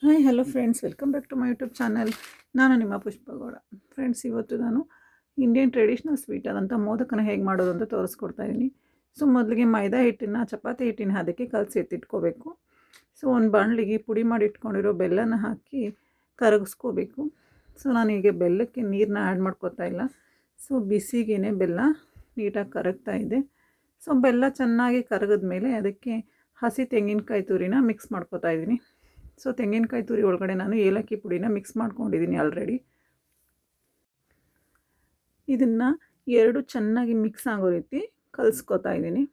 Hi hello friends, welcome back to my YouTube channel. ನಾನು ನಿಮ್ಮ Pushpagowda. Friends, ಇವತ್ತು ನಾನು ಇಂಡಿಯನ್ ಟ್ರೆಡಿಷ್ನಲ್ ಸ್ವೀಟ್ ಆದಂಥ ಮೋದಕನ ಹೇಗೆ ಮಾಡೋದು ಅಂತ ತೋರಿಸ್ಕೊಡ್ತಾ ಇದ್ದೀನಿ. ಸೊ ಮೊದಲಿಗೆ ಮೈದಾ ಹಿಟ್ಟನ್ನು ಚಪಾತಿ ಹಿಟ್ಟಿನ ಅದಕ್ಕೆ ಕಲಸಿ ಎತ್ತಿಟ್ಕೋಬೇಕು. ಸೊ ಒಂದು ಬಾಣಲಿಗೆ ಪುಡಿ ಮಾಡಿ ಇಟ್ಕೊಂಡಿರೋ ಬೆಲ್ಲನ ಹಾಕಿ ಕರಗಿಸ್ಕೋಬೇಕು. ಸೊ ನಾನೀಗ ಬೆಲ್ಲಕ್ಕೆ ನೀರನ್ನ ಆ್ಯಡ್ ಮಾಡ್ಕೋತಾ ಇಲ್ಲ. ಸೊ ಬಿಸಿಗೇ ಬೆಲ್ಲ ನೀಟಾಗಿ ಕರಗ್ತಾ ಇದೆ. ಸೊ ಬೆಲ್ಲ ಚೆನ್ನಾಗಿ ಕರಗಿದ ಮೇಲೆ ಅದಕ್ಕೆ ಹಸಿ ತೆಂಗಿನಕಾಯಿ ತುರಿನ ಮಿಕ್ಸ್ ಮಾಡ್ಕೋತಾ ಇದ್ದೀನಿ. ಸೊ ತೆಂಗಿನಕಾಯಿ ತುರಿ ಒಳಗಡೆ ನಾನು ಏಲಕ್ಕಿ ಪುಡಿನ ಮಿಕ್ಸ್ ಮಾಡ್ಕೊಂಡಿದ್ದೀನಿ ಆಲ್ರೆಡಿ. ಇದನ್ನು ಎರಡು ಚೆನ್ನಾಗಿ ಮಿಕ್ಸ್ ಆಗೋ ರೀತಿ ಕಲಿಸ್ಕೊತಾ ಇದ್ದೀನಿ.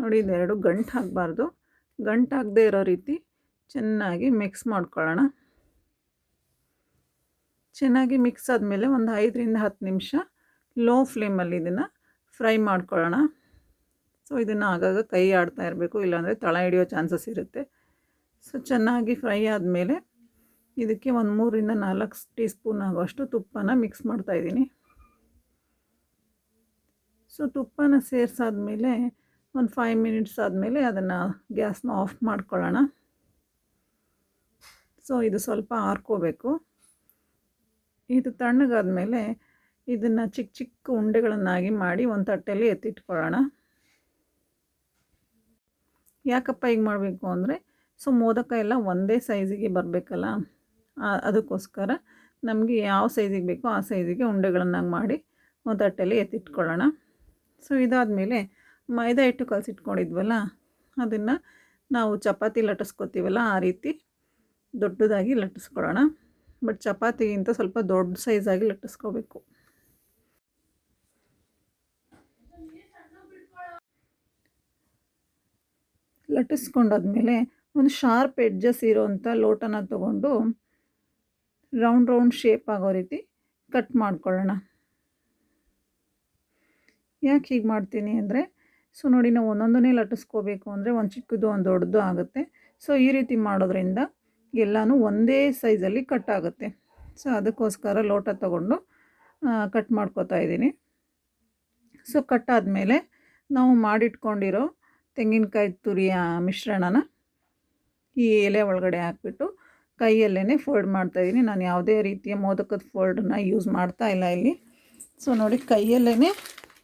ನೋಡಿ, ಇದೆರಡು ಗಂಟು ಆಗಬಾರ್ದು. ಗಂಟಾಗದೇ ಇರೋ ರೀತಿ ಚೆನ್ನಾಗಿ ಮಿಕ್ಸ್ ಮಾಡ್ಕೊಳ್ಳೋಣ. ಚೆನ್ನಾಗಿ ಮಿಕ್ಸ್ ಆದಮೇಲೆ ಒಂದು 5ರಿಂದ 10 ನಿಮಿಷ ಲೋ ಫ್ಲೇಮಲ್ಲಿ ಇದನ್ನು ಫ್ರೈ ಮಾಡ್ಕೊಳ್ಳೋಣ. ಸೊ ಇದನ್ನು ಆಗಾಗ ಕೈ ಆಡ್ತಾ ಇರಬೇಕು, ಇಲ್ಲಾಂದರೆ ತಳ ಹಿಡಿಯೋ ಚಾನ್ಸಸ್ ಇರುತ್ತೆ. ಸೊ ಚೆನ್ನಾಗಿ ಫ್ರೈ ಆದಮೇಲೆ ಇದಕ್ಕೆ ಒಂದು 3ರಿಂದ 4 ಟೀ ಸ್ಪೂನ್ ಆಗುವಷ್ಟು ತುಪ್ಪನ ಮಿಕ್ಸ್ ಮಾಡ್ತಾಯಿದ್ದೀನಿ. ಸೊ ತುಪ್ಪನ ಸೇರಿಸಾದ್ಮೇಲೆ ಒಂದು 5 ಮಿನಿಟ್ಸ್ ಆದಮೇಲೆ ಅದನ್ನು ಗ್ಯಾಸ್ನ ಆಫ್ ಮಾಡ್ಕೊಳ್ಳೋಣ. ಸೊ ಇದು ಸ್ವಲ್ಪ ಆರ್ಕೋಬೇಕು. ಇದು ತಣ್ಣಗಾದ್ಮೇಲೆ ಇದನ್ನು ಚಿಕ್ಕ ಚಿಕ್ಕ ಉಂಡೆಗಳನ್ನಾಗಿ ಮಾಡಿ ಒಂದು ತಟ್ಟೆಯಲ್ಲಿ ಎತ್ತಿಟ್ಕೊಳ್ಳೋಣ. ಯಾಕಪ್ಪ ಹೀಗೆ ಮಾಡಬೇಕು ಅಂದರೆ, ಸೊ ಮೋದಕ ಎಲ್ಲ ಒಂದೇ ಸೈಜಿಗೆ ಬರಬೇಕಲ್ಲ, ಅದಕ್ಕೋಸ್ಕರ ನಮಗೆ ಯಾವ ಸೈಜಿಗೆ ಬೇಕೋ ಆ ಸೈಜಿಗೆ ಉಂಡೆಗಳನ್ನಾಗಿ ಮಾಡಿ ಒಂದು ತಟ್ಟೆಯಲ್ಲಿ ಎತ್ತಿಟ್ಕೊಳ್ಳೋಣ. ಸೊ ಇದಾದಮೇಲೆ ಮೈದಾ ಹಿಟ್ಟು ಕಲಸಿಟ್ಕೊಂಡಿದ್ವಲ್ಲ, ಅದನ್ನು ನಾವು ಚಪಾತಿ ಲಟ್ಟಿಸ್ಕೊತೀವಲ್ಲ ಆ ರೀತಿ ದೊಡ್ಡದಾಗಿ ಲಟ್ಟಿಸ್ಕೊಳ್ಳೋಣ. ಬಟ್ ಚಪಾತಿಗಿಂತ ಸ್ವಲ್ಪ ದೊಡ್ಡ ಸೈಜಾಗಿ ಲಟ್ಟಿಸ್ಕೋಬೇಕು. ಲಟ್ಟಿಸ್ಕೊಂಡಾದ್ಮೇಲೆ ಒಂದು ಶಾರ್ಪ್ ಎಡ್ಜಸ್ ಇರೋವಂಥ ಲೋಟನ ತೊಗೊಂಡು ರೌಂಡ್ ಶೇಪ್ ಆಗೋ ರೀತಿ ಕಟ್ ಮಾಡ್ಕೊಳ್ಳೋಣ. ಯಾಕೆ ಹೀಗೆ ಮಾಡ್ತೀನಿ ಅಂದರೆ, ಸೊ ನೋಡಿ, ನಾವು ಒಂದೊಂದನ್ನೇ ಲಟ್ಟಿಸ್ಕೋಬೇಕು ಅಂದರೆ ಒಂದು ಚಿಕ್ಕದು ಒಂದು ದೊಡ್ಡದು ಆಗುತ್ತೆ. ಸೊ ಈ ರೀತಿ ಮಾಡೋದ್ರಿಂದ ಎಲ್ಲನೂ ಒಂದೇ ಸೈಜಲ್ಲಿ ಕಟ್ ಆಗುತ್ತೆ. ಸೊ ಅದಕ್ಕೋಸ್ಕರ ಲೋಟ ತೊಗೊಂಡು ಕಟ್ ಮಾಡ್ಕೋತಾ ಇದ್ದೀನಿ. ಸೊ ಕಟ್ ಆದಮೇಲೆ ನಾವು ಮಾಡಿಟ್ಕೊಂಡಿರೋ ತೆಂಗಿನಕಾಯಿ ತುರಿಯ ಮಿಶ್ರಣನ ಈ ಎಲೆ ಒಳಗಡೆ ಹಾಕ್ಬಿಟ್ಟು ಕೈಯಲ್ಲೇ ಫೋಲ್ಡ್ ಮಾಡ್ತಾಯಿದ್ದೀನಿ. ನಾನು ಯಾವುದೇ ರೀತಿಯ ಮೋದಕದ ಫೋಲ್ಡನ್ನ ಯೂಸ್ ಮಾಡ್ತಾ ಇಲ್ಲ ಇಲ್ಲಿ. ಸೊ ನೋಡಿ, ಕೈಯಲ್ಲೇ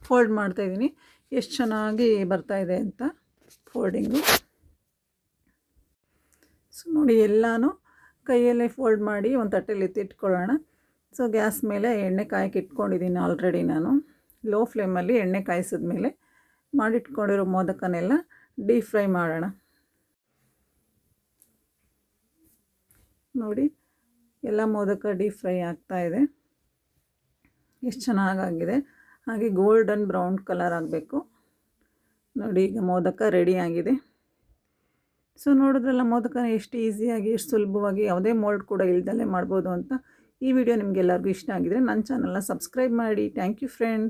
ಫೋಲ್ಡ್ ಮಾಡ್ತಾಯಿದ್ದೀನಿ. ಎಷ್ಟು ಚೆನ್ನಾಗಿ ಬರ್ತಾಯಿದೆ ಅಂತ ಫೋಲ್ಡಿಂಗು. ಸೊ ನೋಡಿ, ಎಲ್ಲನೂ ಕೈಯಲ್ಲೇ ಫೋಲ್ಡ್ ಮಾಡಿ ಒಂದು ತಟ್ಟೆಯಲ್ಲಿ ಎತ್ತಿಟ್ಕೊಳ್ಳೋಣ. ಸೊ ಗ್ಯಾಸ್ ಮೇಲೆ ಎಣ್ಣೆ ಕಾಯಕ್ಕೆ ಇಟ್ಕೊಂಡಿದ್ದೀನಿ ಆಲ್ರೆಡಿ. ನಾನು ಲೋ ಫ್ಲೇಮಲ್ಲಿ ಎಣ್ಣೆ ಕಾಯಿಸಿದ್ಮೇಲೆ ಮಾಡಿಟ್ಕೊಂಡಿರೋ ಮೋದಕನೆಲ್ಲ ಡೀಪ್ ಫ್ರೈ ಮಾಡೋಣ. ನೋಡಿ, ಎಲ್ಲ ಮೋದಕ ಡೀಪ್ ಫ್ರೈ ಆಗ್ತಾಯಿದೆ. ಎಷ್ಟು ಚೆನ್ನಾಗಾಗಿದೆ. ಹಾಗೆ ಗೋಲ್ಡನ್ ಬ್ರೌನ್ ಕಲರ್ ಆಗಬೇಕು. ನೋಡಿ, ಈಗ ಮೋದಕ ರೆಡಿ ಆಗಿದೆ. ಸೊ ನೋಡಿದ್ರಲ್ಲ, ಮೋದಕ ಎಷ್ಟು ಈಸಿಯಾಗಿ, ಎಷ್ಟು ಸುಲಭವಾಗಿ, ಯಾವುದೇ ಮೋಲ್ಡ್ ಕೂಡ ಇಲ್ದಲ್ಲೇ ಮಾಡ್ಬೋದು ಅಂತ. ಈ ವಿಡಿಯೋ ನಿಮಗೆಲ್ಲರಿಗೂ ಇಷ್ಟ ಆಗಿದರೆ ನನ್ನ ಚಾನಲ್ನ ಸಬ್ಸ್ಕ್ರೈಬ್ ಮಾಡಿ. Thank you friend.